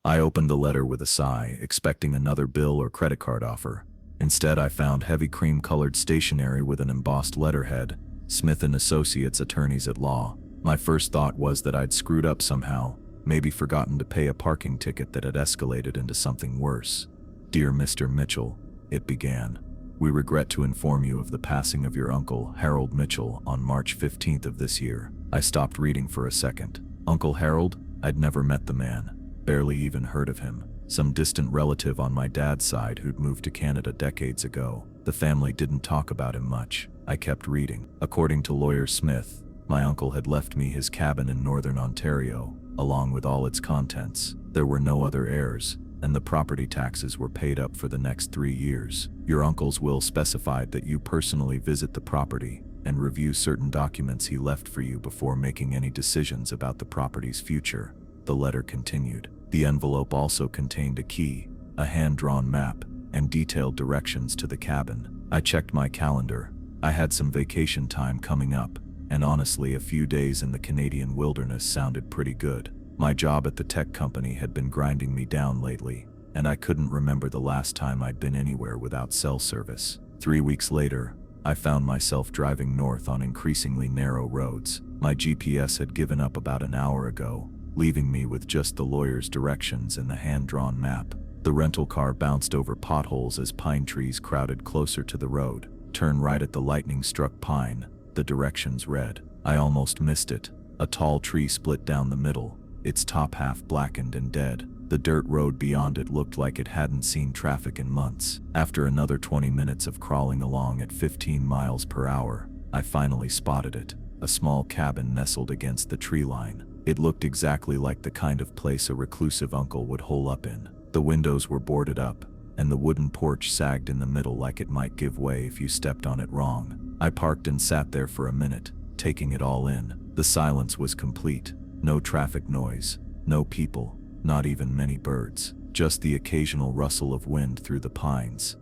I opened the letter with a sigh, expecting another bill or credit card offer. Instead, I found heavy cream-colored stationery with an embossed letterhead, Smith & Associates Attorneys at Law. My first thought was that I'd screwed up somehow, maybe forgotten to pay a parking ticket that had escalated into something worse. Dear Mr. Mitchell, it began. We regret to inform you of the passing of your uncle, Harold Mitchell, on March 15th of this year. I stopped reading for a second. Uncle Harold? I'd never met the man. Barely even heard of him. Some distant relative on my dad's side who'd moved to Canada decades ago. The family didn't talk about him much. I kept reading. According to lawyer Smith, my uncle had left me his cabin in northern Ontario, along with all its contents. There were no other heirs, and the property taxes were paid up for the next 3 years. Your uncle's will specified that you personally visit the property and review certain documents he left for you before making any decisions about the property's future. The letter continued. The envelope also contained a key, a hand-drawn map, and detailed directions to the cabin. I checked my calendar. I had some vacation time coming up, and honestly, a few days in the Canadian wilderness sounded pretty good. My job at the tech company had been grinding me down lately, and I couldn't remember the last time I'd been anywhere without cell service. 3 weeks later, I found myself driving north on increasingly narrow roads. My GPS had given up about an hour ago, leaving me with just the lawyer's directions and the hand-drawn map. The rental car bounced over potholes as pine trees crowded closer to the road. Turn right at the lightning-struck pine, the directions read. I almost missed it. A tall tree split down the middle, its top half blackened and dead. The dirt road beyond it looked like it hadn't seen traffic in months. After another 20 minutes of crawling along at 15 miles per hour, I finally spotted it. A small cabin nestled against the tree line. It looked exactly like the kind of place a reclusive uncle would hole up in. The windows were boarded up, and the wooden porch sagged in the middle like it might give way if you stepped on it wrong. I parked and sat there for a minute, taking it all in. The silence was complete. No traffic noise, no people, not even many birds, just the occasional rustle of wind through the pines.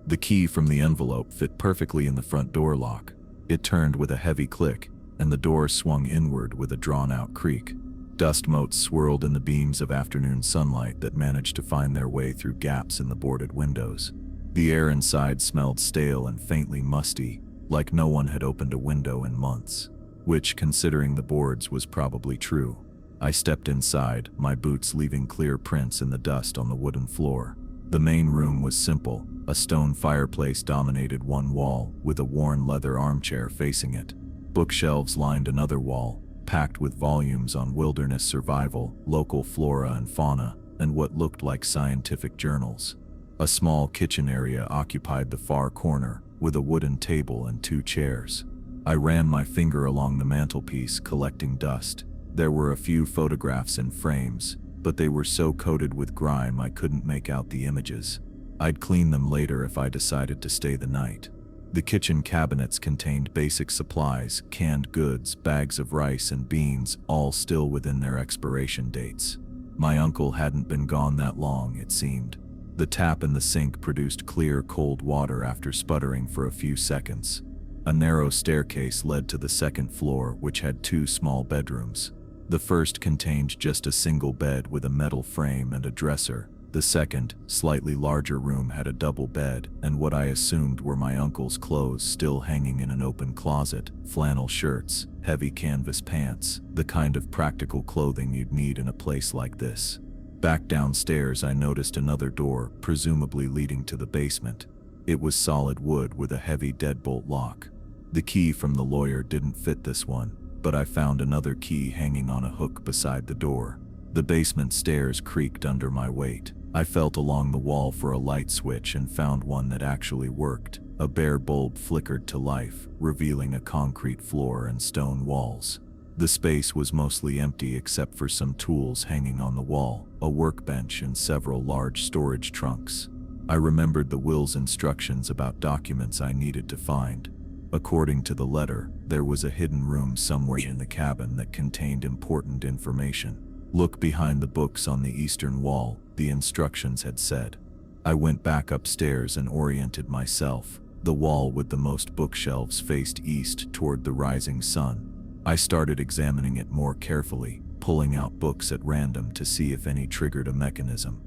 The key from the envelope fit perfectly in the front door lock. It turned with a heavy click, and the door swung inward with a drawn-out creak. Dust motes swirled in the beams of afternoon sunlight that managed to find their way through gaps in the boarded windows. The air inside smelled stale and faintly musty, like no one had opened a window in months. Which, considering the boards, was probably true. I stepped inside, my boots leaving clear prints in the dust on the wooden floor. The main room was simple. A stone fireplace dominated one wall, with a worn leather armchair facing it. Bookshelves lined another wall, packed with volumes on wilderness survival, local flora and fauna, and what looked like scientific journals. A small kitchen area occupied the far corner, with a wooden table and 2 chairs. I ran my finger along the mantelpiece, collecting dust. There were a few photographs in frames, but they were so coated with grime I couldn't make out the images. I'd clean them later if I decided to stay the night. The kitchen cabinets contained basic supplies, canned goods, bags of rice and beans, all still within their expiration dates. My uncle hadn't been gone that long, it seemed. The tap in the sink produced clear, cold water after sputtering for a few seconds. A narrow staircase led to the second floor, which had 2 small bedrooms. The first contained just a single bed with a metal frame and a dresser. The second, slightly larger room had a double bed and what I assumed were my uncle's clothes still hanging in an open closet, flannel shirts, heavy canvas pants, the kind of practical clothing you'd need in a place like this. Back downstairs, I noticed another door, presumably leading to the basement. It was solid wood with a heavy deadbolt lock. The key from the lawyer didn't fit this one, but I found another key hanging on a hook beside the door. The basement stairs creaked under my weight. I felt along the wall for a light switch and found one that actually worked. A bare bulb flickered to life, revealing a concrete floor and stone walls. The space was mostly empty except for some tools hanging on the wall, a workbench and several large storage trunks. I remembered the will's instructions about documents I needed to find. According to the letter, there was a hidden room somewhere in the cabin that contained important information. Look behind the books on the eastern wall, the instructions had said. I went back upstairs and oriented myself. The wall with the most bookshelves faced east toward the rising sun. I started examining it more carefully, pulling out books at random to see if any triggered a mechanism.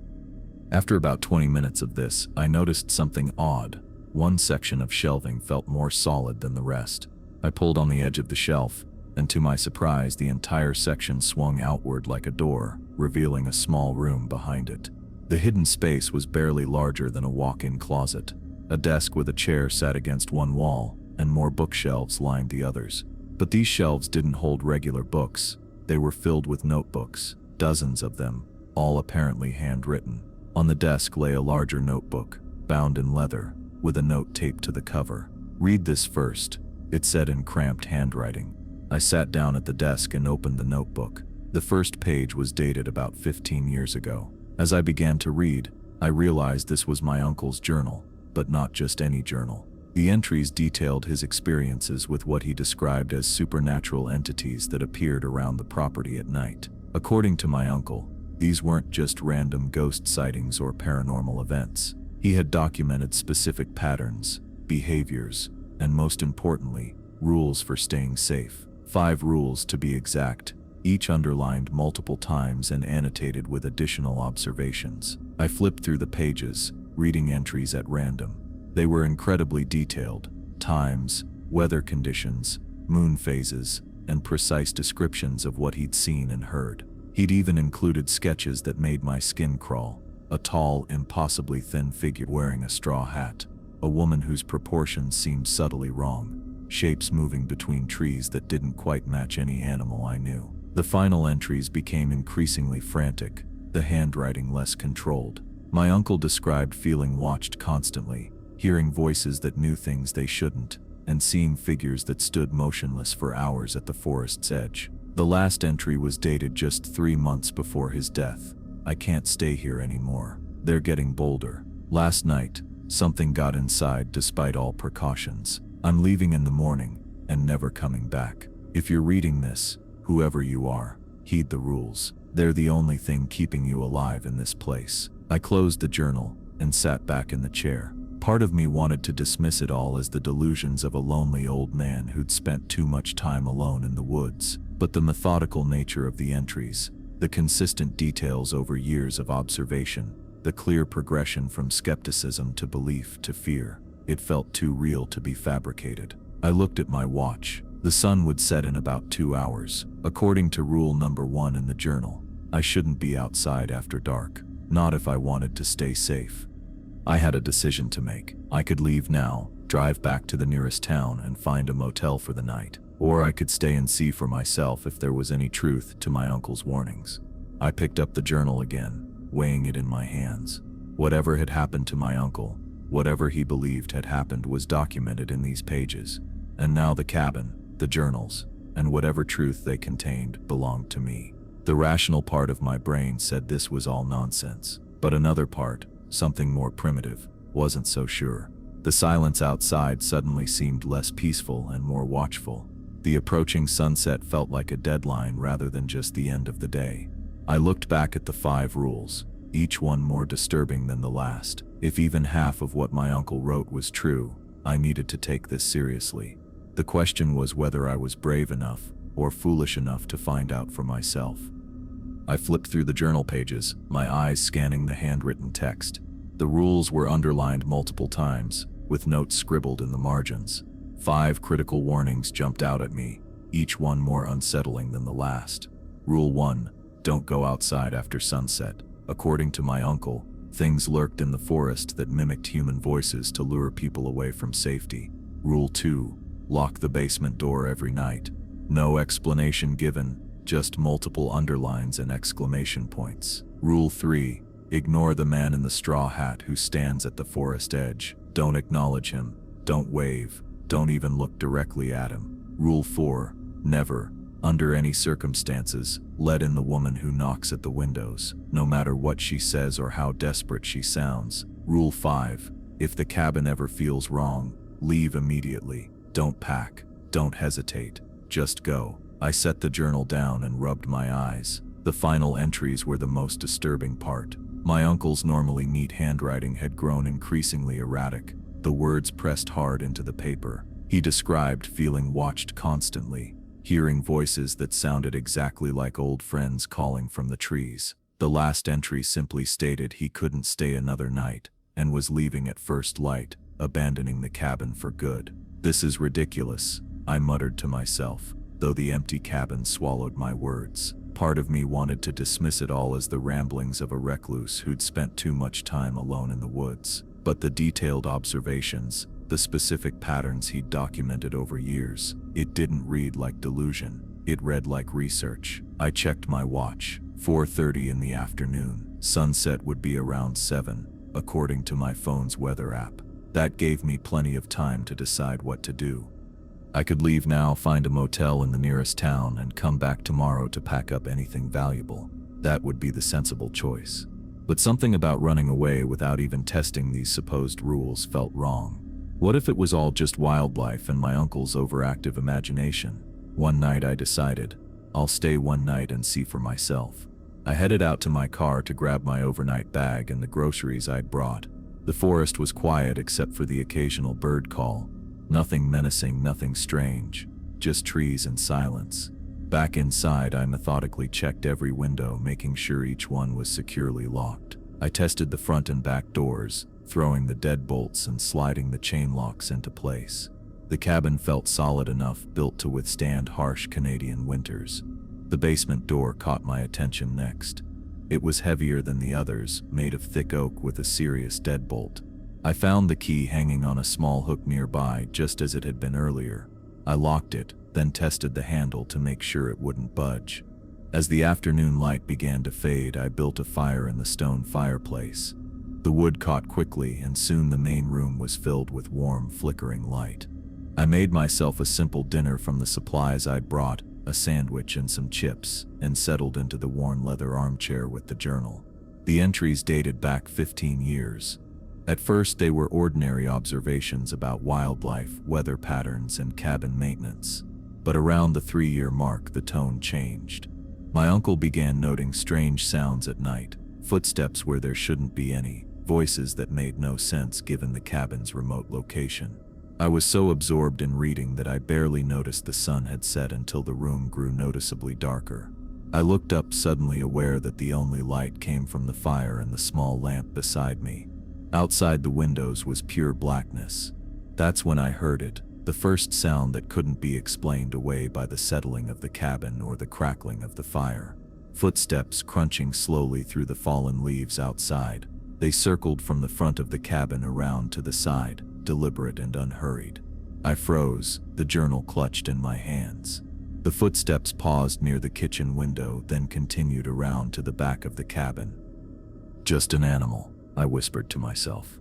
After about 20 minutes of this, I noticed something odd. One section of shelving felt more solid than the rest. I pulled on the edge of the shelf, and to my surprise, the entire section swung outward like a door, revealing a small room behind it. The hidden space was barely larger than a walk-in closet. A desk with a chair sat against one wall, and more bookshelves lined the others. But these shelves didn't hold regular books. They were filled with notebooks, dozens of them, all apparently handwritten. On the desk lay a larger notebook, bound in leather, with a note taped to the cover. "Read this first," it said in cramped handwriting. I sat down at the desk and opened the notebook. The first page was dated about 15 years ago. As I began to read, I realized this was my uncle's journal, but not just any journal. The entries detailed his experiences with what he described as supernatural entities that appeared around the property at night. According to my uncle, these weren't just random ghost sightings or paranormal events. He had documented specific patterns, behaviors, and most importantly, rules for staying safe. 5 rules to be exact, each underlined multiple times and annotated with additional observations. I flipped through the pages, reading entries at random. They were incredibly detailed: times, weather conditions, moon phases, and precise descriptions of what he'd seen and heard. He'd even included sketches that made my skin crawl. A tall, impossibly thin figure wearing a straw hat. A woman whose proportions seemed subtly wrong. Shapes moving between trees that didn't quite match any animal I knew. The final entries became increasingly frantic, the handwriting less controlled. My uncle described feeling watched constantly, hearing voices that knew things they shouldn't, and seeing figures that stood motionless for hours at the forest's edge. The last entry was dated just 3 months before his death. "I can't stay here anymore. They're getting bolder. Last night, something got inside despite all precautions. I'm leaving in the morning and never coming back. If you're reading this, whoever you are, heed the rules. They're the only thing keeping you alive in this place." I closed the journal and sat back in the chair. Part of me wanted to dismiss it all as the delusions of a lonely old man who'd spent too much time alone in the woods. But the methodical nature of the entries, the consistent details over years of observation, the clear progression from skepticism to belief to fear, it felt too real to be fabricated. I looked at my watch. The sun would set in about 2 hours. According to rule number 1 in the journal, I shouldn't be outside after dark, not if I wanted to stay safe. I had a decision to make. I could leave now, drive back to the nearest town and find a motel for the night, or I could stay and see for myself if there was any truth to my uncle's warnings. I picked up the journal again, weighing it in my hands. Whatever had happened to my uncle, whatever he believed had happened, was documented in these pages. And now the cabin, the journals, and whatever truth they contained belonged to me. The rational part of my brain said this was all nonsense, but another part, something more primitive, wasn't so sure. The silence outside suddenly seemed less peaceful and more watchful. The approaching sunset felt like a deadline rather than just the end of the day. I looked back at the 5 rules, each one more disturbing than the last. If even half of what my uncle wrote was true, I needed to take this seriously. The question was whether I was brave enough or foolish enough to find out for myself. I flipped through the journal pages, my eyes scanning the handwritten text. The rules were underlined multiple times, with notes scribbled in the margins. 5 critical warnings jumped out at me, each one more unsettling than the last. Rule 1: don't go outside after sunset. According to my uncle, things lurked in the forest that mimicked human voices to lure people away from safety. Rule 2: lock the basement door every night. No explanation given, just multiple underlines and exclamation points. Rule 3: ignore the man in the straw hat who stands at the forest edge. Don't acknowledge him, don't wave, don't even look directly at him. Rule 4: never, under any circumstances, let in the woman who knocks at the windows, no matter what she says or how desperate she sounds. Rule 5: if the cabin ever feels wrong, leave immediately. Don't pack, don't hesitate, just go. I set the journal down and rubbed my eyes. The final entries were the most disturbing part. My uncle's normally neat handwriting had grown increasingly erratic. The words pressed hard into the paper. He described feeling watched constantly, hearing voices that sounded exactly like old friends calling from the trees. The last entry simply stated he couldn't stay another night and was leaving at first light, abandoning the cabin for good. "This is ridiculous," I muttered to myself, though the empty cabin swallowed my words. Part of me wanted to dismiss it all as the ramblings of a recluse who'd spent too much time alone in the woods. But the detailed observations, the specific patterns he'd documented over years, it didn't read like delusion. It read like research. I checked my watch. 4:30 in the afternoon. Sunset would be around 7, according to my phone's weather app. That gave me plenty of time to decide what to do. I could leave now, find a motel in the nearest town, and come back tomorrow to pack up anything valuable. That would be the sensible choice. But something about running away without even testing these supposed rules felt wrong. What if it was all just wildlife and my uncle's overactive imagination? One night I decided, I'll stay one night and see for myself. I headed out to my car to grab my overnight bag and the groceries I'd brought. The forest was quiet except for the occasional bird call. Nothing menacing, nothing strange, just trees and silence. Back inside, I methodically checked every window, making sure each one was securely locked. I tested the front and back doors, throwing the deadbolts and sliding the chain locks into place. The cabin felt solid enough, built to withstand harsh Canadian winters. The basement door caught my attention next. It was heavier than the others, made of thick oak with a serious deadbolt. I found the key hanging on a small hook nearby, just as it had been earlier. I locked it, then tested the handle to make sure it wouldn't budge. As the afternoon light began to fade, I built a fire in the stone fireplace. The wood caught quickly, and soon the main room was filled with warm, flickering light. I made myself a simple dinner from the supplies I'd brought, a sandwich and some chips, and settled into the worn leather armchair with the journal. The entries dated back 15 years. At first, they were ordinary observations about wildlife, weather patterns, and cabin maintenance. But around the 3-year mark, the tone changed. My uncle began noting strange sounds at night, footsteps where there shouldn't be any, voices that made no sense given the cabin's remote location. I was so absorbed in reading that I barely noticed the sun had set until the room grew noticeably darker. I looked up, suddenly aware that the only light came from the fire and the small lamp beside me. Outside the windows was pure blackness. That's when I heard it, the first sound that couldn't be explained away by the settling of the cabin or the crackling of the fire. Footsteps crunching slowly through the fallen leaves outside. They circled from the front of the cabin around to the side, deliberate and unhurried. I froze, the journal clutched in my hands. The footsteps paused near the kitchen window, then continued around to the back of the cabin. "Just an animal," I whispered to myself.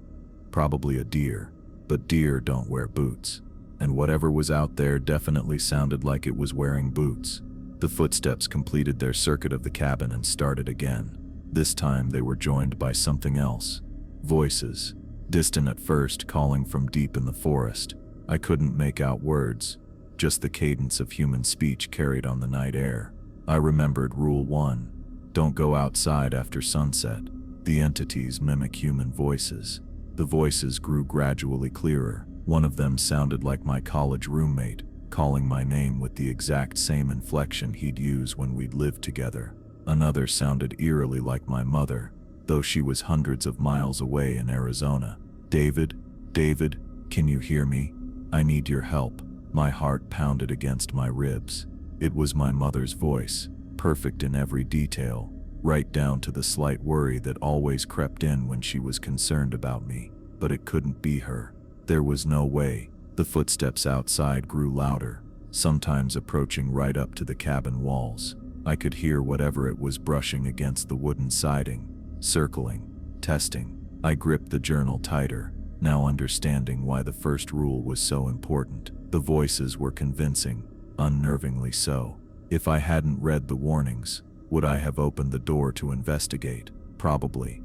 "Probably a deer, but deer don't wear boots." And whatever was out there definitely sounded like it was wearing boots. The footsteps completed their circuit of the cabin and started again. This time they were joined by something else. Voices. Distant at first, calling from deep in the forest. I couldn't make out words, just the cadence of human speech carried on the night air. I remembered Rule 1. Don't go outside after sunset. The entities mimic human voices. The voices grew gradually clearer. One of them sounded like my college roommate, calling my name with the exact same inflection he'd use when we'd lived together. Another sounded eerily like my mother, though she was hundreds of miles away in Arizona. "David, David, can you hear me? I need your help." My heart pounded against my ribs. It was my mother's voice, perfect in every detail, right down to the slight worry that always crept in when she was concerned about me. But it couldn't be her. There was no way. The footsteps outside grew louder, sometimes approaching right up to the cabin walls. I could hear whatever it was brushing against the wooden siding, circling, testing. I gripped the journal tighter, now understanding why the first rule was so important. The voices were convincing, unnervingly so. If I hadn't read the warnings, would I have opened the door to investigate? Probably.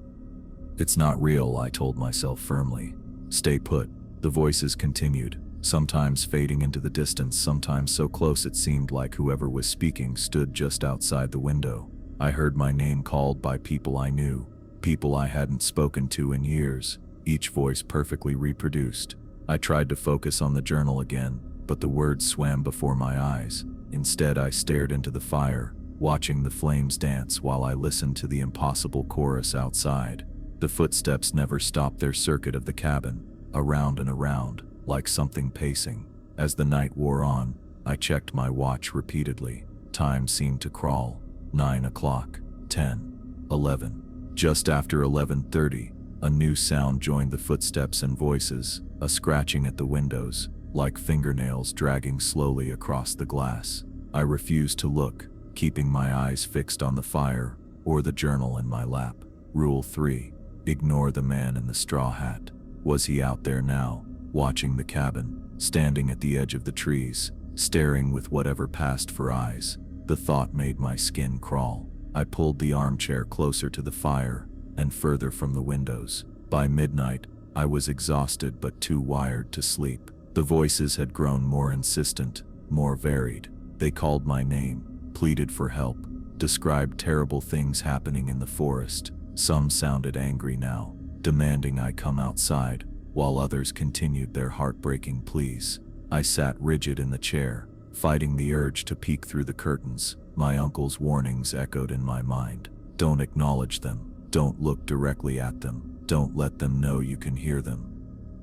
"It's not real," I told myself firmly. "Stay put." The voices continued, sometimes fading into the distance, sometimes so close it seemed like whoever was speaking stood just outside the window. I heard my name called by people I knew, people I hadn't spoken to in years, each voice perfectly reproduced. I tried to focus on the journal again, but the words swam before my eyes. Instead, I stared into the fire, watching the flames dance while I listened to the impossible chorus outside. The footsteps never stopped their circuit of the cabin, around and around, like something pacing. As the night wore on, I checked my watch repeatedly. Time seemed to crawl. 9 o'clock, 10, 11. Just after 11:30, a new sound joined the footsteps and voices, a scratching at the windows, like fingernails dragging slowly across the glass. I refused to look, keeping my eyes fixed on the fire or the journal in my lap. Rule 3. Ignore the man in the straw hat. Was he out there now, watching the cabin, standing at the edge of the trees, staring with whatever passed for eyes? The thought made my skin crawl. I pulled the armchair closer to the fire and further from the windows. By midnight, I was exhausted but too wired to sleep. The voices had grown more insistent, more varied. They called my name, pleaded for help, described terrible things happening in the forest. Some sounded angry now, demanding I come outside, while others continued their heartbreaking pleas. I sat rigid in the chair, fighting the urge to peek through the curtains. My uncle's warnings echoed in my mind. Don't acknowledge them. Don't look directly at them. Don't let them know you can hear them.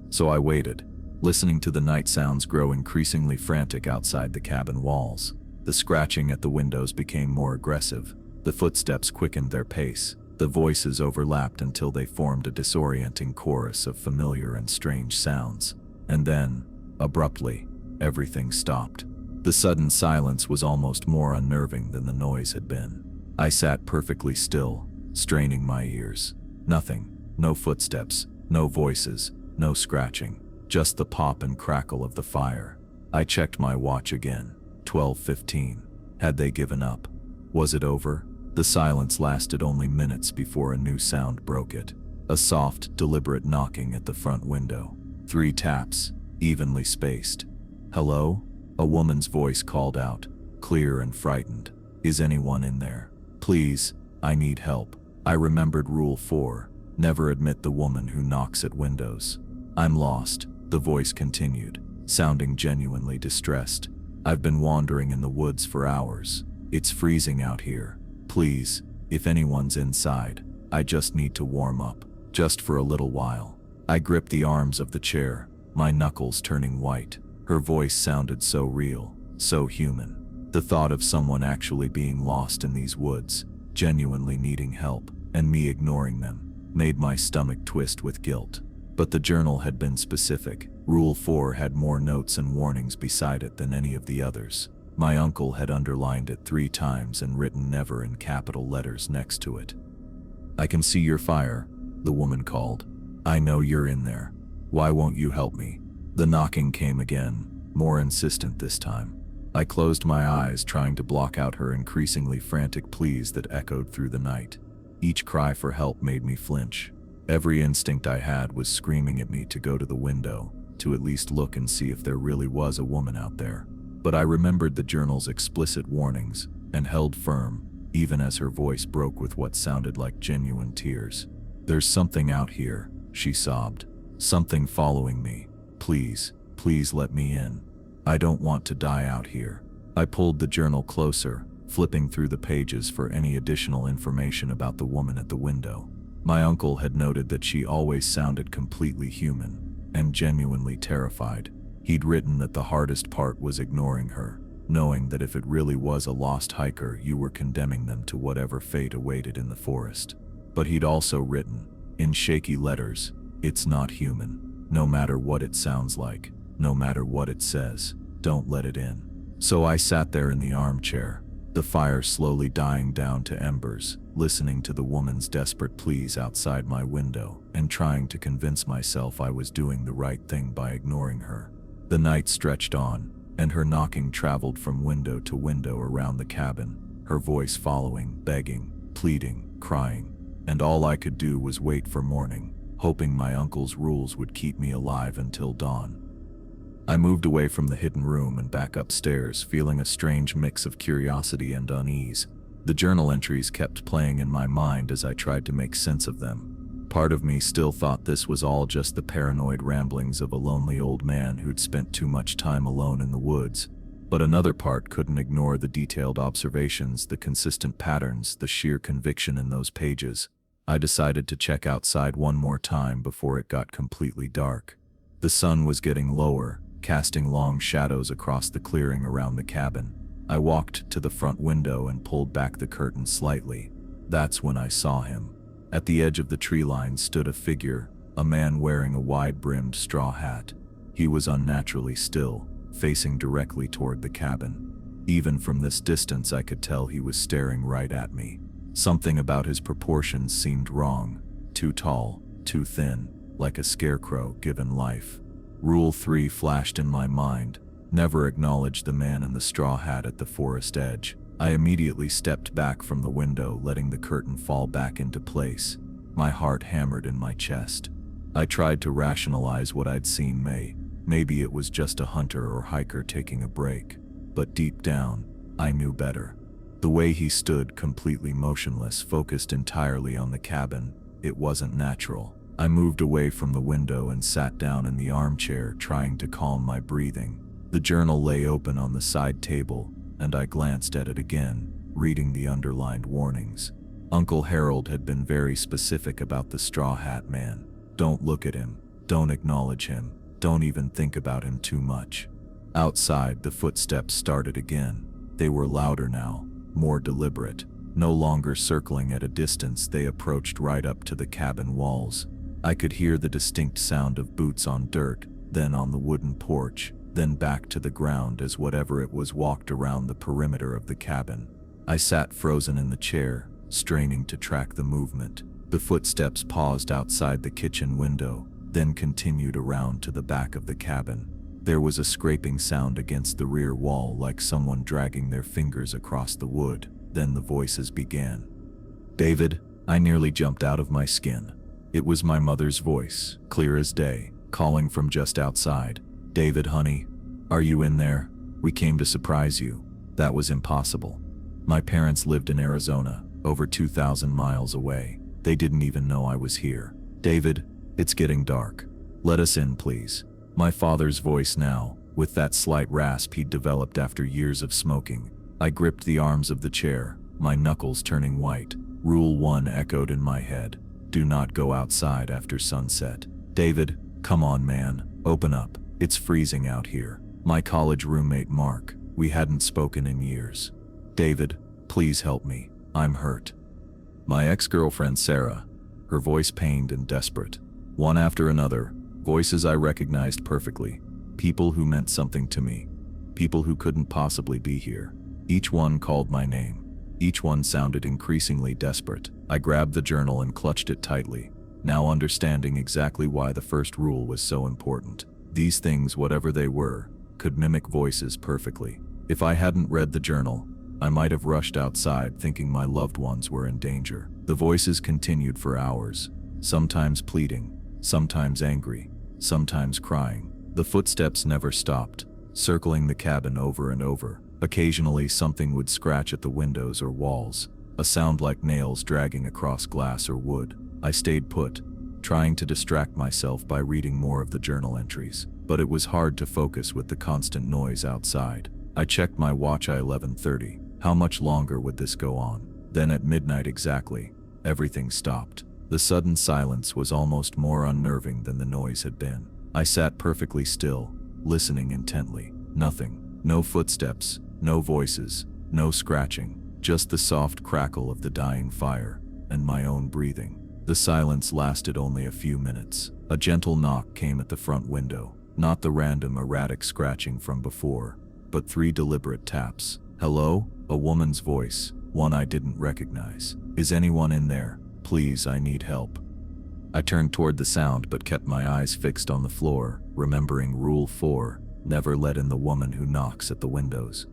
So I waited, listening to the night sounds grow increasingly frantic outside the cabin walls. The scratching at the windows became more aggressive. The footsteps quickened their pace. The voices overlapped until they formed a disorienting chorus of familiar and strange sounds. And then, abruptly, everything stopped. The sudden silence was almost more unnerving than the noise had been. I sat perfectly still, straining my ears. Nothing. No footsteps, no voices, no scratching. Just the pop and crackle of the fire. I checked my watch again. 12:15. Had they given up? Was it over? The silence lasted only minutes before a new sound broke it. A soft, deliberate knocking at the front window. 3 taps, evenly spaced. "Hello?" A woman's voice called out, clear and frightened. "Is anyone in there? Please, I need help." I remembered Rule 4, never admit the woman who knocks at windows. "I'm lost," the voice continued, sounding genuinely distressed. "I've been wandering in the woods for hours. It's freezing out here. Please, if anyone's inside, I just need to warm up, just for a little while." I gripped the arms of the chair, my knuckles turning white. Her voice sounded so real, so human. The thought of someone actually being lost in these woods, genuinely needing help, and me ignoring them, made my stomach twist with guilt. But the journal had been specific. Rule 4 had more notes and warnings beside it than any of the others. My uncle had underlined it 3 times and written "never" in capital letters next to it. "I can see your fire," the woman called. "I know you're in there. Why won't you help me?" The knocking came again, more insistent this time. I closed my eyes, trying to block out her increasingly frantic pleas that echoed through the night. Each cry for help made me flinch. Every instinct I had was screaming at me to go to the window, to at least look and see if there really was a woman out there. But I remembered the journal's explicit warnings, and held firm, even as her voice broke with what sounded like genuine tears. "There's something out here," she sobbed. "Something following me. Please, please let me in. I don't want to die out here." I pulled the journal closer, flipping through the pages for any additional information about the woman at the window. My uncle had noted that she always sounded completely human, and genuinely terrified. He'd written that the hardest part was ignoring her, knowing that if it really was a lost hiker, you were condemning them to whatever fate awaited in the forest. But he'd also written, in shaky letters, "It's not human. No matter what it sounds like, no matter what it says, don't let it in." So I sat there in the armchair, the fire slowly dying down to embers, listening to the woman's desperate pleas outside my window, and trying to convince myself I was doing the right thing by ignoring her. The night stretched on, and her knocking traveled from window to window around the cabin, her voice following, begging, pleading, crying, and all I could do was wait for morning, hoping my uncle's rules would keep me alive until dawn. I moved away from the hidden room and back upstairs, feeling a strange mix of curiosity and unease. The journal entries kept playing in my mind as I tried to make sense of them. Part of me still thought this was all just the paranoid ramblings of a lonely old man who'd spent too much time alone in the woods. But another part couldn't ignore the detailed observations, the consistent patterns, the sheer conviction in those pages. I decided to check outside one more time before it got completely dark. The sun was getting lower, casting long shadows across the clearing around the cabin. I walked to the front window and pulled back the curtain slightly. That's when I saw him. At the edge of the tree line stood a figure, a man wearing a wide-brimmed straw hat. He was unnaturally still, facing directly toward the cabin. Even from this distance, I could tell he was staring right at me. Something about his proportions seemed wrong. Too tall, too thin, like a scarecrow given life. Rule 3 flashed in my mind: never acknowledge the man in the straw hat at the forest edge. I immediately stepped back from the window, letting the curtain fall back into place. My heart hammered in my chest. I tried to rationalize what I'd seen. Maybe it was just a hunter or hiker taking a break. But deep down, I knew better. The way he stood, completely motionless, focused entirely on the cabin, it wasn't natural. I moved away from the window and sat down in the armchair, trying to calm my breathing. The journal lay open on the side table, and I glanced at it again, reading the underlined warnings. Uncle Harold had been very specific about the Straw Hat Man. Don't look at him. Don't acknowledge him. Don't even think about him too much. Outside, the footsteps started again. They were louder now, more deliberate. No longer circling at a distance, they approached right up to the cabin walls. I could hear the distinct sound of boots on dirt, then on the wooden porch, then back to the ground as whatever it was walked around the perimeter of the cabin. I sat frozen in the chair, straining to track the movement. The footsteps paused outside the kitchen window, then continued around to the back of the cabin. There was a scraping sound against the rear wall, like someone dragging their fingers across the wood. Then the voices began. "David," I nearly jumped out of my skin. It was my mother's voice, clear as day, calling from just outside. "David, honey, are you in there? We came to surprise you." That was impossible. My parents lived in Arizona, over 2,000 miles away. They didn't even know I was here. "David, it's getting dark. Let us in, please." My father's voice now, with that slight rasp he'd developed after years of smoking. I gripped the arms of the chair, my knuckles turning white. Rule 1 echoed in my head: do not go outside after sunset. "David, come on, man, open up. It's freezing out here." My college roommate Mark, we hadn't spoken in years. "David, please help me. I'm hurt." My ex-girlfriend Sarah, her voice pained and desperate. One after another, voices I recognized perfectly. People who meant something to me. People who couldn't possibly be here. Each one called my name. Each one sounded increasingly desperate. I grabbed the journal and clutched it tightly, now understanding exactly why the first rule was so important. These things, whatever they were, could mimic voices perfectly. If I hadn't read the journal, I might have rushed outside thinking my loved ones were in danger. The voices continued for hours, sometimes pleading, sometimes angry, sometimes crying. The footsteps never stopped, circling the cabin over and over. Occasionally something would scratch at the windows or walls, a sound like nails dragging across glass or wood. I stayed put, trying to distract myself by reading more of the journal entries, but it was hard to focus with the constant noise outside. I checked my watch at 11:30. How much longer would this go on? Then at midnight exactly, everything stopped. The sudden silence was almost more unnerving than the noise had been. I sat perfectly still, listening intently. Nothing. No footsteps, no voices, no scratching, just the soft crackle of the dying fire, and my own breathing. The silence lasted only a few minutes. A gentle knock came at the front window, not the random erratic scratching from before, but 3 deliberate taps. "Hello?" A woman's voice, one I didn't recognize. "Is anyone in there? Please, I need help." I turned toward the sound but kept my eyes fixed on the floor, remembering Rule 4, never let in the woman who knocks at the windows.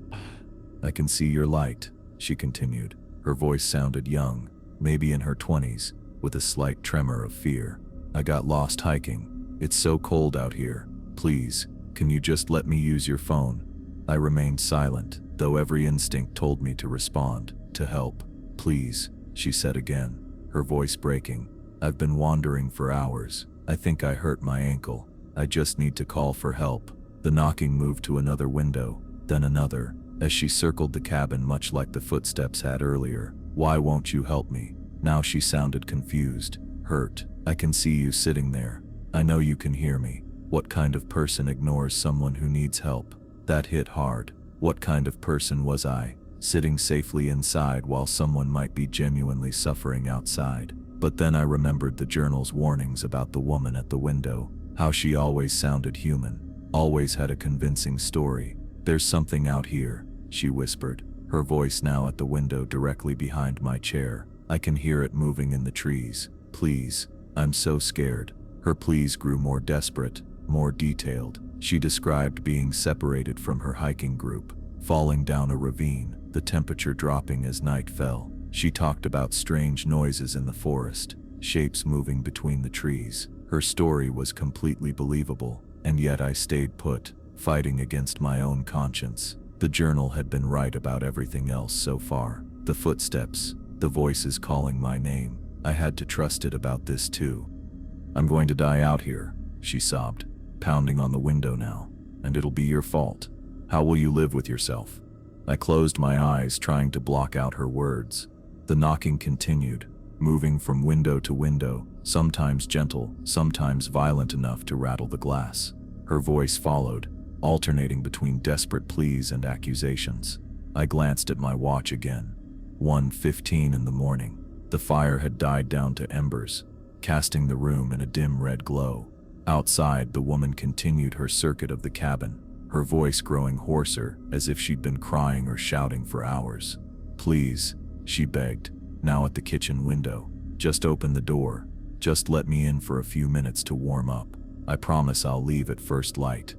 "I can see your light," she continued. Her voice sounded young, maybe in her 20s, with a slight tremor of fear. "I got lost hiking. It's so cold out here. Please, can you just let me use your phone?" I remained silent, though every instinct told me to respond, to help. "Please," she said again, her voice breaking. "I've been wandering for hours. I think I hurt my ankle. I just need to call for help." The knocking moved to another window, then another, as she circled the cabin much like the footsteps had earlier. "Why won't you help me?" Now she sounded confused, hurt. "I can see you sitting there. I know you can hear me. What kind of person ignores someone who needs help?" That hit hard. What kind of person was I, sitting safely inside while someone might be genuinely suffering outside? But then I remembered the journal's warnings about the woman at the window, how she always sounded human, always had a convincing story. "There's something out here," she whispered, her voice now at the window directly behind my chair. "I can hear it moving in the trees. Please, I'm so scared." Her pleas grew more desperate, more detailed. She described being separated from her hiking group, falling down a ravine, the temperature dropping as night fell. She talked about strange noises in the forest, shapes moving between the trees. Her story was completely believable, and yet I stayed put, fighting against my own conscience. The journal had been right about everything else so far. The footsteps, the voices calling my name. I had to trust it about this too. "I'm going to die out here," she sobbed, pounding on the window now. "And it'll be your fault. How will you live with yourself?" I closed my eyes, trying to block out her words. The knocking continued, moving from window to window, sometimes gentle, sometimes violent enough to rattle the glass. Her voice followed, alternating between desperate pleas and accusations. I glanced at my watch again. 1:15 in the morning. The fire had died down to embers, casting the room in a dim red glow. Outside, the woman continued her circuit of the cabin, her voice growing hoarser, as if she'd been crying or shouting for hours. "Please," she begged, now at the kitchen window. "Just open the door. Just let me in for a few minutes to warm up. I promise I'll leave at first light."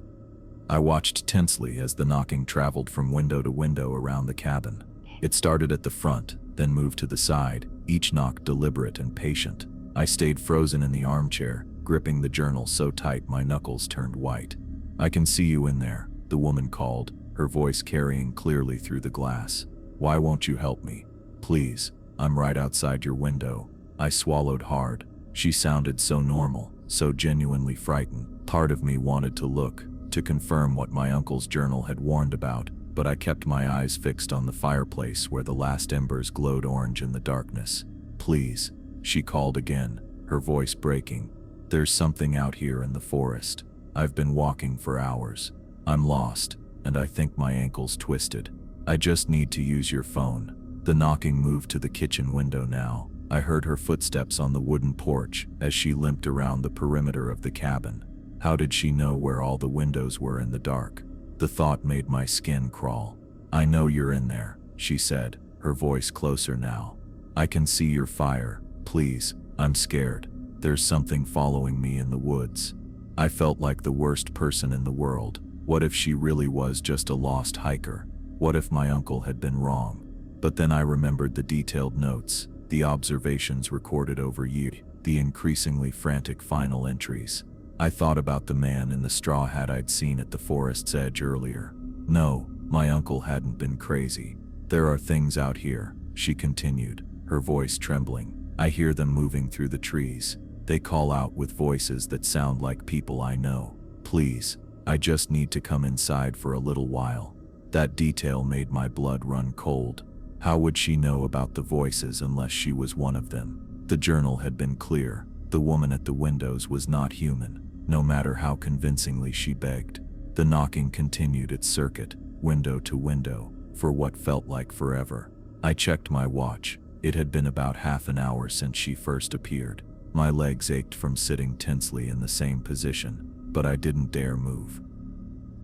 I watched tensely as the knocking traveled from window to window around the cabin. It started at the front, then moved to the side, each knock deliberate and patient. I stayed frozen in the armchair, gripping the journal so tight my knuckles turned white. "I can see you in there," the woman called, her voice carrying clearly through the glass. "Why won't you help me? Please, I'm right outside your window." I swallowed hard. She sounded so normal, so genuinely frightened. Part of me wanted to look, to confirm what my uncle's journal had warned about, but I kept my eyes fixed on the fireplace where the last embers glowed orange in the darkness. "Please," she called again, her voice breaking. "There's something out here in the forest. I've been walking for hours. I'm lost, and I think my ankle's twisted. I just need to use your phone." The knocking moved to the kitchen window now. I heard her footsteps on the wooden porch as she limped around the perimeter of the cabin. How did she know where all the windows were in the dark? The thought made my skin crawl. "I know you're in there," she said, her voice closer now. "I can see your fire. Please, I'm scared. There's something following me in the woods." I felt like the worst person in the world. What if she really was just a lost hiker? What if my uncle had been wrong? But then I remembered the detailed notes, the observations recorded over years, the increasingly frantic final entries. I thought about the man in the straw hat I'd seen at the forest's edge earlier. No, my uncle hadn't been crazy. "There are things out here," she continued, her voice trembling. "I hear them moving through the trees. They call out with voices that sound like people I know. Please, I just need to come inside for a little while." That detail made my blood run cold. How would she know about the voices unless she was one of them? The journal had been clear. The woman at the windows was not human, no matter how convincingly she begged. The knocking continued its circuit, window to window, for what felt like forever. I checked my watch. It had been about half an hour since she first appeared. My legs ached from sitting tensely in the same position, but I didn't dare move.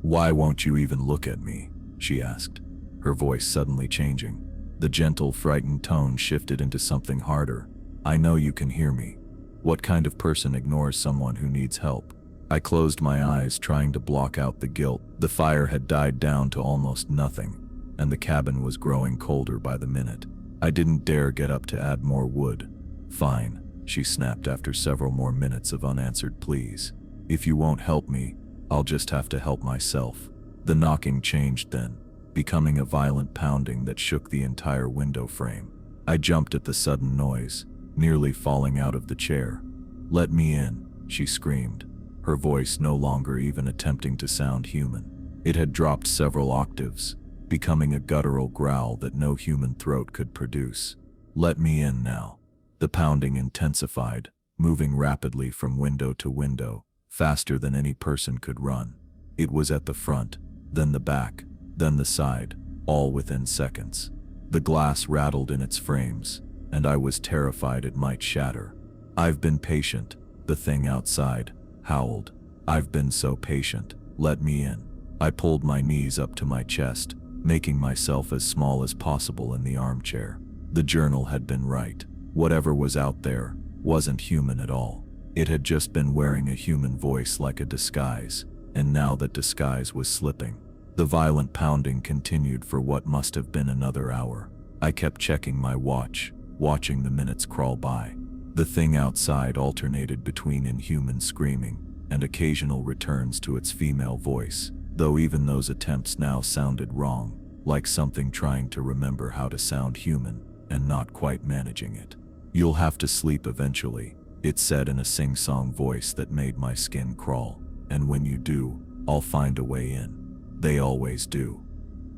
"Why won't you even look at me?" she asked, her voice suddenly changing. The gentle, frightened tone shifted into something harder. "I know you can hear me. What kind of person ignores someone who needs help?" I closed my eyes, trying to block out the guilt. The fire had died down to almost nothing, and the cabin was growing colder by the minute. I didn't dare get up to add more wood. "Fine," she snapped after several more minutes of unanswered pleas. "If you won't help me, I'll just have to help myself." The knocking changed then, becoming a violent pounding that shook the entire window frame. I jumped at the sudden noise, nearly falling out of the chair. "Let me in," she screamed, her voice no longer even attempting to sound human. It had dropped several octaves, becoming a guttural growl that no human throat could produce. "Let me in now." The pounding intensified, moving rapidly from window to window, faster than any person could run. It was at the front, then the back, then the side, all within seconds. The glass rattled in its frames, and I was terrified it might shatter. "I've been patient," the thing outside howled. "I've been so patient. Let me in." I pulled my knees up to my chest, making myself as small as possible in the armchair. The journal had been right. Whatever was out there wasn't human at all. It had just been wearing a human voice like a disguise, and now that disguise was slipping. The violent pounding continued for what must have been another hour. I kept checking my watch, watching the minutes crawl by. The thing outside alternated between inhuman screaming and occasional returns to its female voice, though even those attempts now sounded wrong, like something trying to remember how to sound human and not quite managing it. "You'll have to sleep eventually," it said in a sing-song voice that made my skin crawl. "And when you do, I'll find a way in." They always do.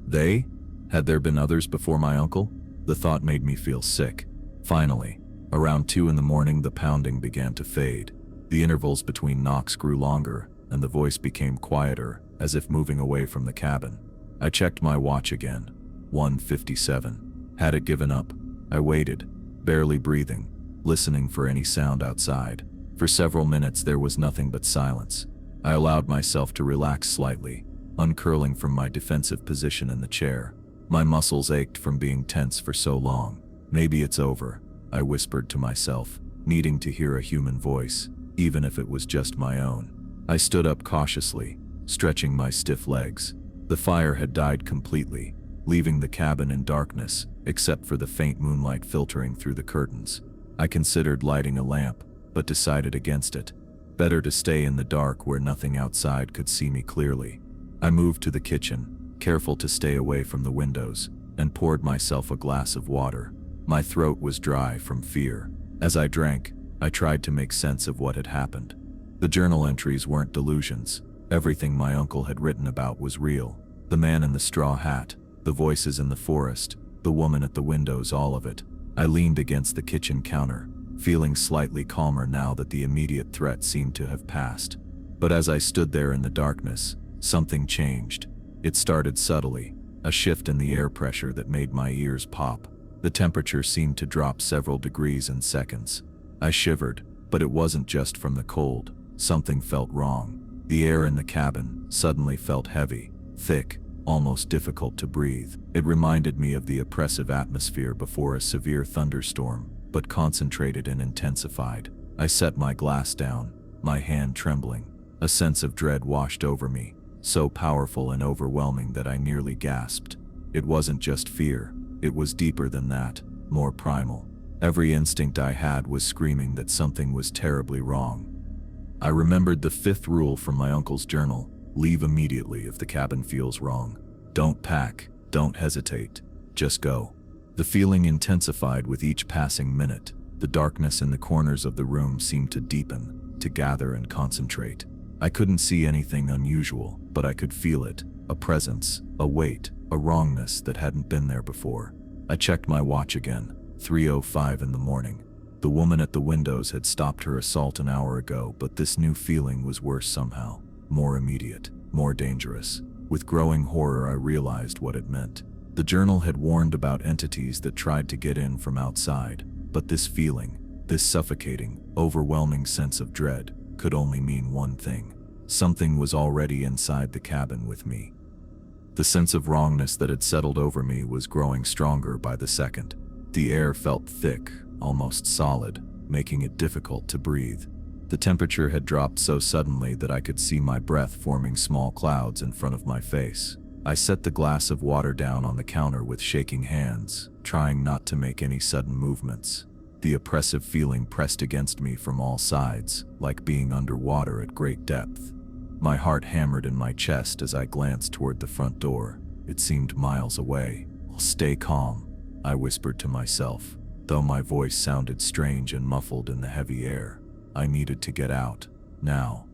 They? Had there been others before my uncle? The thought made me feel sick. Finally, around 2 in the morning, the pounding began to fade. The intervals between knocks grew longer, and the voice became quieter, as if moving away from the cabin. I checked my watch again. 1:57. Had it given up? I waited, barely breathing, listening for any sound outside. For several minutes there was nothing but silence. I allowed myself to relax slightly, uncurling from my defensive position in the chair. My muscles ached from being tense for so long. "Maybe it's over," I whispered to myself, needing to hear a human voice, even if it was just my own. I stood up cautiously, stretching my stiff legs. The fire had died completely, leaving the cabin in darkness, except for the faint moonlight filtering through the curtains. I considered lighting a lamp, but decided against it. Better to stay in the dark where nothing outside could see me clearly. I moved to the kitchen, careful to stay away from the windows, and poured myself a glass of water. My throat was dry from fear. As I drank, I tried to make sense of what had happened. The journal entries weren't delusions. Everything my uncle had written about was real. The man in the straw hat, the voices in the forest, the woman at the windows, all of it. I leaned against the kitchen counter, feeling slightly calmer now that the immediate threat seemed to have passed. But as I stood there in the darkness, something changed. It started subtly, a shift in the air pressure that made my ears pop. The temperature seemed to drop several degrees in seconds. I shivered, but it wasn't just from the cold. Something felt wrong. The air in the cabin suddenly felt heavy, thick, almost difficult to breathe. It reminded me of the oppressive atmosphere before a severe thunderstorm, but concentrated and intensified. I set my glass down, my hand trembling. A sense of dread washed over me, so powerful and overwhelming that I nearly gasped. It wasn't just fear, it was deeper than that, more primal. Every instinct I had was screaming that something was terribly wrong. I remembered the 5th rule from my uncle's journal: leave immediately if the cabin feels wrong. Don't pack, don't hesitate, just go. The feeling intensified with each passing minute. The darkness in the corners of the room seemed to deepen, to gather and concentrate. I couldn't see anything unusual, but I could feel it, a presence, a weight, a wrongness that hadn't been there before. I checked my watch again, 3:05 in the morning. The woman at the windows had stopped her assault an hour ago, but this new feeling was worse somehow, more immediate, more dangerous. With growing horror, I realized what it meant. The journal had warned about entities that tried to get in from outside, but this feeling, this suffocating, overwhelming sense of dread, could only mean one thing. Something was already inside the cabin with me. The sense of wrongness that had settled over me was growing stronger by the second. The air felt thick, almost solid, making it difficult to breathe. The temperature had dropped so suddenly that I could see my breath forming small clouds in front of my face. I set the glass of water down on the counter with shaking hands, trying not to make any sudden movements. The oppressive feeling pressed against me from all sides, like being underwater at great depth. My heart hammered in my chest as I glanced toward the front door. It seemed miles away. "Stay calm," I whispered to myself, though my voice sounded strange and muffled in the heavy air. I needed to get out, now.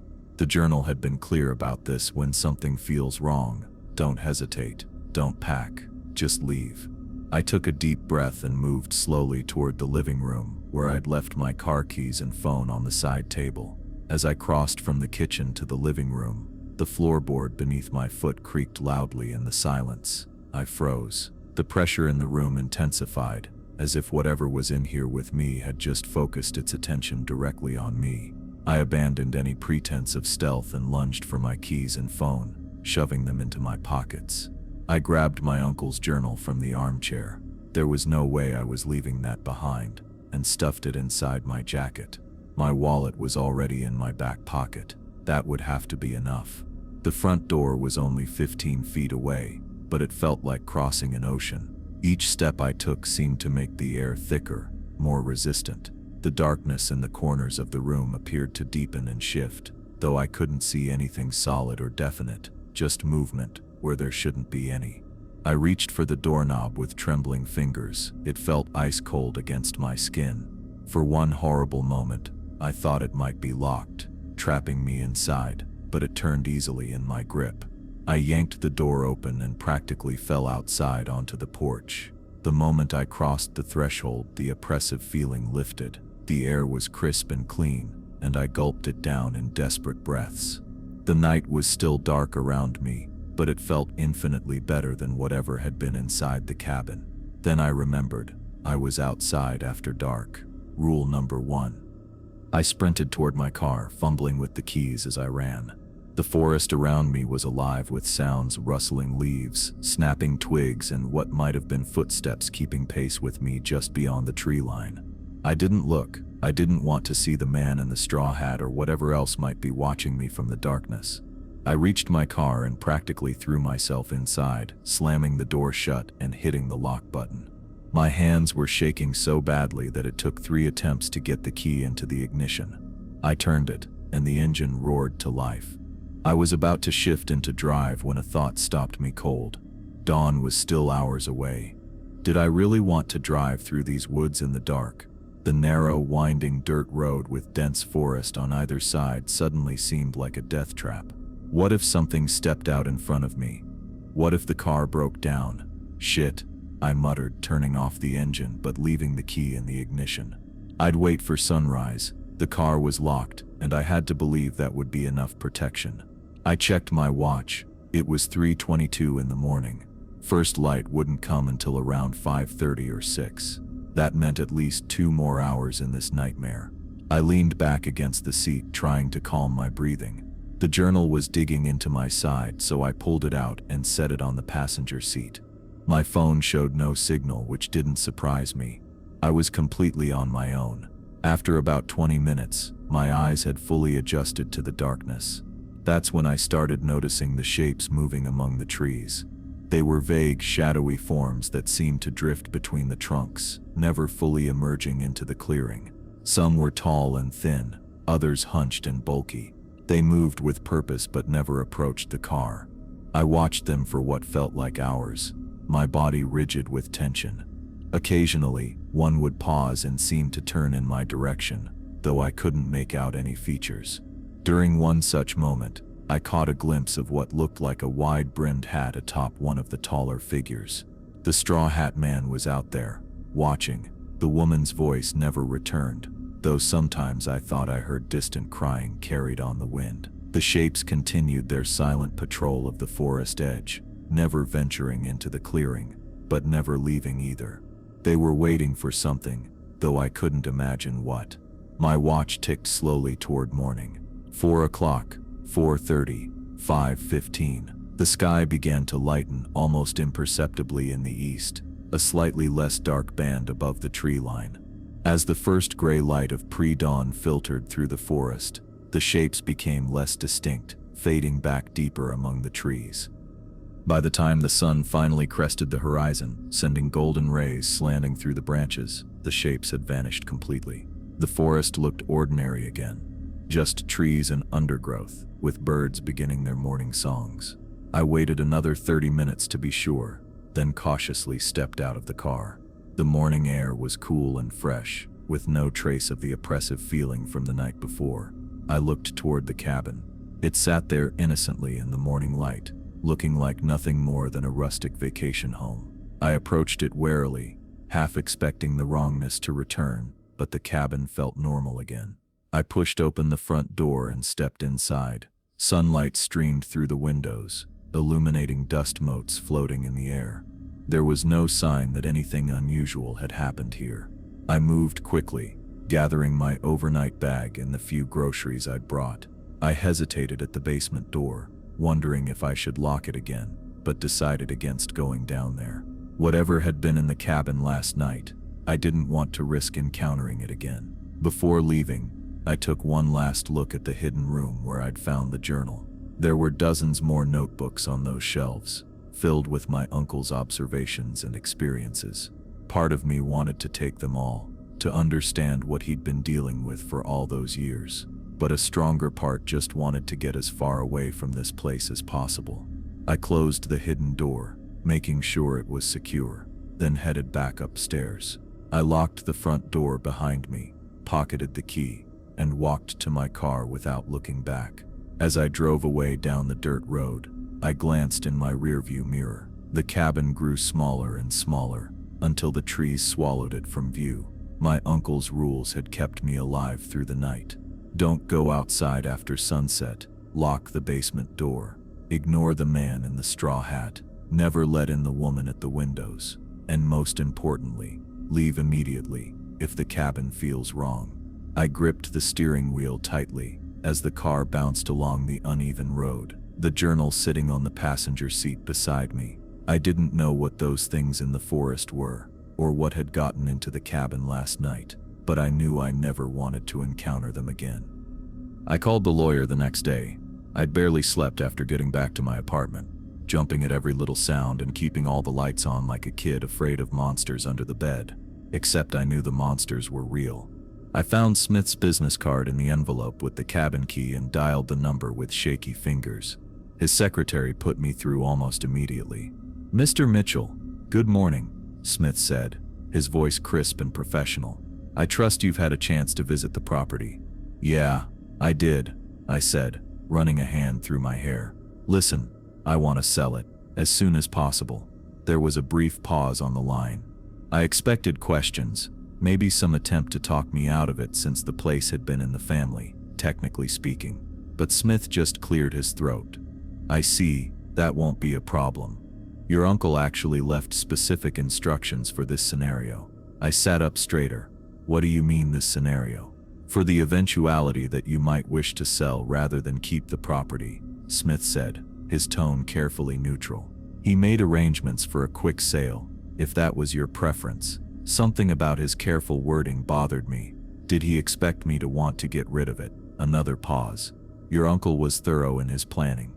The journal had been clear about this: when something feels wrong, don't hesitate, don't pack, just leave. I took a deep breath and moved slowly toward the living room, where I'd left my car keys and phone on the side table. As I crossed from the kitchen to the living room, the floorboard beneath my foot creaked loudly in the silence. I froze. The pressure in the room intensified, as if whatever was in here with me had just focused its attention directly on me. I abandoned any pretense of stealth and lunged for my keys and phone, shoving them into my pockets. I grabbed my uncle's journal from the armchair. There was no way I was leaving that behind, and stuffed it inside my jacket. My wallet was already in my back pocket. That would have to be enough. The front door was only 15 feet away, but it felt like crossing an ocean. Each step I took seemed to make the air thicker, more resistant. The darkness in the corners of the room appeared to deepen and shift, though I couldn't see anything solid or definite, just movement where there shouldn't be any. I reached for the doorknob with trembling fingers. It felt ice cold against my skin. For one horrible moment, I thought it might be locked, trapping me inside, but it turned easily in my grip. I yanked the door open and practically fell outside onto the porch. The moment I crossed the threshold, the oppressive feeling lifted. The air was crisp and clean, and I gulped it down in desperate breaths. The night was still dark around me, but it felt infinitely better than whatever had been inside the cabin. Then I remembered, I was outside after dark. Rule number 1. I sprinted toward my car, fumbling with the keys as I ran. The forest around me was alive with sounds: rustling leaves, snapping twigs, and what might have been footsteps keeping pace with me just beyond the tree line. I didn't look. I didn't want to see the man in the straw hat or whatever else might be watching me from the darkness. I reached my car and practically threw myself inside, slamming the door shut and hitting the lock button. My hands were shaking so badly that it took 3 attempts to get the key into the ignition. I turned it, and the engine roared to life. I was about to shift into drive when a thought stopped me cold. Dawn was still hours away. Did I really want to drive through these woods in the dark? The narrow, winding dirt road with dense forest on either side suddenly seemed like a death trap. What if something stepped out in front of me? What if the car broke down? Shit, I muttered, turning off the engine but leaving the key in the ignition. I'd wait for sunrise. The car was locked, and I had to believe that would be enough protection. I checked my watch. It was 3:22 in the morning. First light wouldn't come until around 5:30 or 6. That meant at least 2 more hours in this nightmare. I leaned back against the seat, trying to calm my breathing. The journal was digging into my side, so I pulled it out and set it on the passenger seat. My phone showed no signal, which didn't surprise me. I was completely on my own. After about 20 minutes, my eyes had fully adjusted to the darkness. That's when I started noticing the shapes moving among the trees. They were vague, shadowy forms that seemed to drift between the trunks, never fully emerging into the clearing. Some were tall and thin, others hunched and bulky. They moved with purpose but never approached the car. I watched them for what felt like hours, my body rigid with tension. Occasionally, one would pause and seem to turn in my direction, though I couldn't make out any features. During one such moment, I caught a glimpse of what looked like a wide-brimmed hat atop one of the taller figures. The straw hat man was out there, watching. The woman's voice never returned, though sometimes I thought I heard distant crying carried on the wind. The shapes continued their silent patrol of the forest edge, never venturing into the clearing, but never leaving either. They were waiting for something, though I couldn't imagine what. My watch ticked slowly toward morning. 4 o'clock, 4:30, 5:15. The sky began to lighten almost imperceptibly in the east, a slightly less dark band above the tree line. As the first gray light of pre-dawn filtered through the forest, the shapes became less distinct, fading back deeper among the trees. By the time the sun finally crested the horizon, sending golden rays slanting through the branches, the shapes had vanished completely. The forest looked ordinary again. Just trees and undergrowth, with birds beginning their morning songs. I waited another 30 minutes to be sure, then cautiously stepped out of the car. The morning air was cool and fresh, with no trace of the oppressive feeling from the night before. I looked toward the cabin. It sat there innocently in the morning light, looking like nothing more than a rustic vacation home. I approached it warily, half expecting the wrongness to return, but the cabin felt normal again. I pushed open the front door and stepped inside. Sunlight streamed through the windows, illuminating dust motes floating in the air. There was no sign that anything unusual had happened here. I moved quickly, gathering my overnight bag and the few groceries I'd brought. I hesitated at the basement door, wondering if I should lock it again, but decided against going down there. Whatever had been in the cabin last night, I didn't want to risk encountering it again. Before leaving, I took one last look at the hidden room where I'd found the journal. There were dozens more notebooks on those shelves, filled with my uncle's observations and experiences. Part of me wanted to take them all, to understand what he'd been dealing with for all those years. But a stronger part just wanted to get as far away from this place as possible. I closed the hidden door, making sure it was secure, then headed back upstairs. I locked the front door behind me, pocketed the key, and walked to my car without looking back. As I drove away down the dirt road, I glanced in my rearview mirror. The cabin grew smaller and smaller, until the trees swallowed it from view. My uncle's rules had kept me alive through the night. Don't go outside after sunset, lock the basement door, ignore the man in the straw hat, never let in the woman at the windows, and most importantly, leave immediately if the cabin feels wrong. I gripped the steering wheel tightly as the car bounced along the uneven road, the journal sitting on the passenger seat beside me. I didn't know what those things in the forest were, or what had gotten into the cabin last night, but I knew I never wanted to encounter them again. I called the lawyer the next day. I'd barely slept after getting back to my apartment, jumping at every little sound and keeping all the lights on like a kid afraid of monsters under the bed. Except I knew the monsters were real. I found Smith's business card in the envelope with the cabin key and dialed the number with shaky fingers. His secretary put me through almost immediately. "Mr. Mitchell, good morning," Smith said, his voice crisp and professional. "I trust you've had a chance to visit the property." "Yeah, I did," I said, running a hand through my hair. "Listen, I want to sell it, as soon as possible." There was a brief pause on the line. I expected questions, maybe some attempt to talk me out of it since the place had been in the family, technically speaking. But Smith just cleared his throat. "I see, that won't be a problem. Your uncle actually left specific instructions for this scenario." I sat up straighter. "What do you mean, this scenario?" "For the eventuality that you might wish to sell rather than keep the property," Smith said, his tone carefully neutral. "He made arrangements for a quick sale, if that was your preference." Something about his careful wording bothered me. Did he expect me to want to get rid of it? Another pause. "Your uncle was thorough in his planning."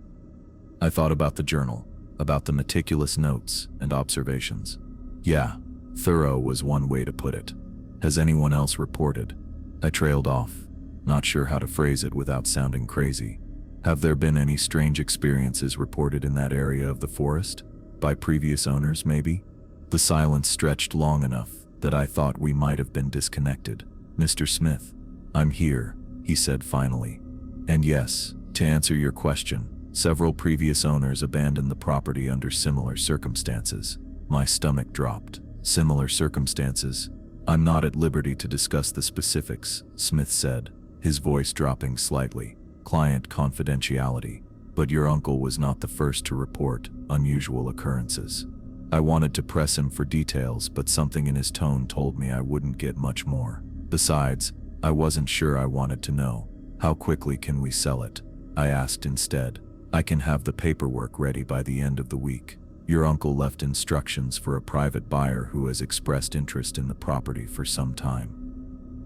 I thought about the journal, about the meticulous notes and observations. "Yeah, thorough was one way to put it. Has anyone else reported?" I trailed off, not sure how to phrase it without sounding crazy. "Have there been any strange experiences reported in that area of the forest? By previous owners, maybe?" The silence stretched long enough that I thought we might have been disconnected. "Mr. Smith, I'm here," he said finally. "And yes, to answer your question, several previous owners abandoned the property under similar circumstances." My stomach dropped. "Similar circumstances? I'm not at liberty to discuss the specifics," Smith said, his voice dropping slightly. "Client confidentiality. But your uncle was not the first to report unusual occurrences." I wanted to press him for details, but something in his tone told me I wouldn't get much more. Besides, I wasn't sure I wanted to know. "How quickly can we sell it?" I asked instead. "I can have the paperwork ready by the end of the week. Your uncle left instructions for a private buyer who has expressed interest in the property for some time."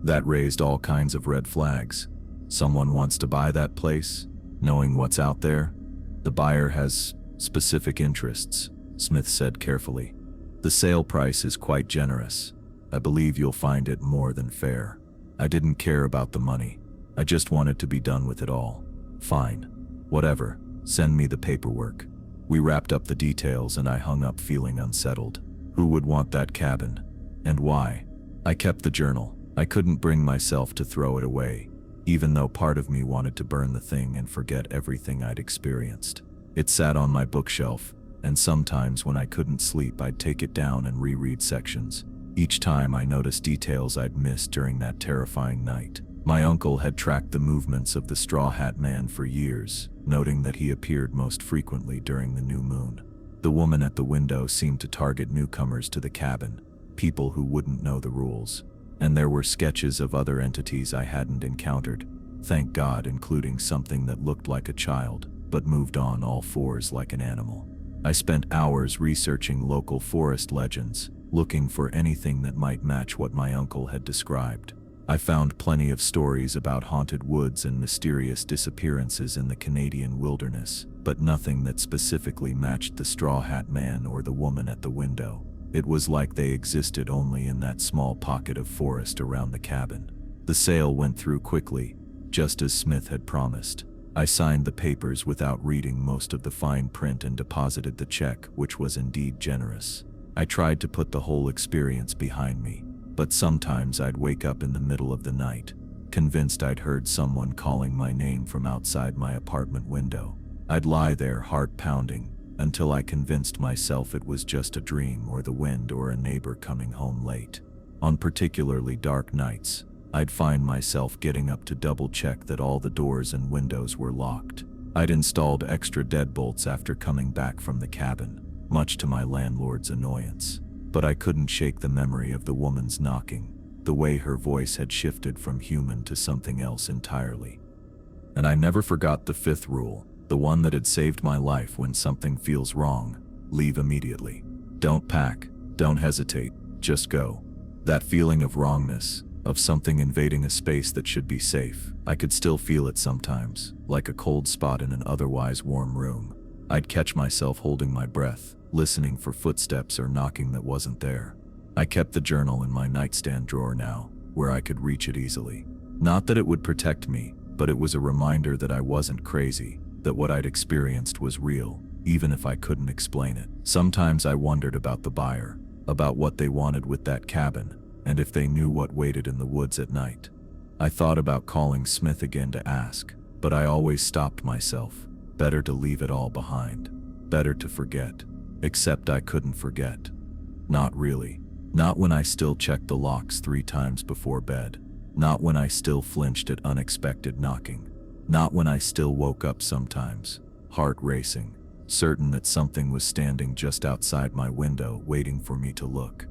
That raised all kinds of red flags. Someone wants to buy that place, knowing what's out there? "The buyer has specific interests," Smith said carefully. "The sale price is quite generous. I believe you'll find it more than fair." I didn't care about the money. I just wanted to be done with it all. "Fine. Whatever. Send me the paperwork." We wrapped up the details and I hung up feeling unsettled. Who would want that cabin? And why? I kept the journal. I couldn't bring myself to throw it away. even though part of me wanted to burn the thing and forget everything I'd experienced. It sat on my bookshelf, and sometimes when I couldn't sleep, I'd take it down and reread sections. Each time I noticed details I'd missed during that terrifying night. My uncle had tracked the movements of the Straw Hat Man for years, noting that he appeared most frequently during the new moon. The woman at the window seemed to target newcomers to the cabin, people who wouldn't know the rules. And there were sketches of other entities I hadn't encountered, thank God, including something that looked like a child, but moved on all fours like an animal. I spent hours researching local forest legends, looking for anything that might match what my uncle had described. I found plenty of stories about haunted woods and mysterious disappearances in the Canadian wilderness, but nothing that specifically matched the Straw Hat Man or the woman at the window. It was like they existed only in that small pocket of forest around the cabin. The sale went through quickly, just as Smith had promised. I signed the papers without reading most of the fine print and deposited the check, which was indeed generous. I tried to put the whole experience behind me, but sometimes I'd wake up in the middle of the night, convinced I'd heard someone calling my name from outside my apartment window. I'd lie there, heart pounding, until I convinced myself it was just a dream or the wind or a neighbor coming home late. On particularly dark nights, I'd find myself getting up to double-check that all the doors and windows were locked. I'd installed extra deadbolts after coming back from the cabin, much to my landlord's annoyance. But I couldn't shake the memory of the woman's knocking, the way her voice had shifted from human to something else entirely. And I never forgot the fifth rule, the one that had saved my life: when something feels wrong, leave immediately. Don't pack, don't hesitate, just go. That feeling of wrongness, of something invading a space that should be safe, I could still feel it sometimes, like a cold spot in an otherwise warm room. I'd catch myself holding my breath, listening for footsteps or knocking that wasn't there. I kept the journal in my nightstand drawer now, where I could reach it easily. Not that it would protect me, but it was a reminder that I wasn't crazy, that what I'd experienced was real, even if I couldn't explain it. Sometimes I wondered about the buyer, about what they wanted with that cabin, and if they knew what waited in the woods at night. I thought about calling Smith again to ask, but I always stopped myself. Better to leave it all behind. Better to forget. Except I couldn't forget. Not really. Not when I still checked the locks 3 times before bed. Not when I still flinched at unexpected knocking. Not when I still woke up sometimes, heart racing, certain that something was standing just outside my window waiting for me to look.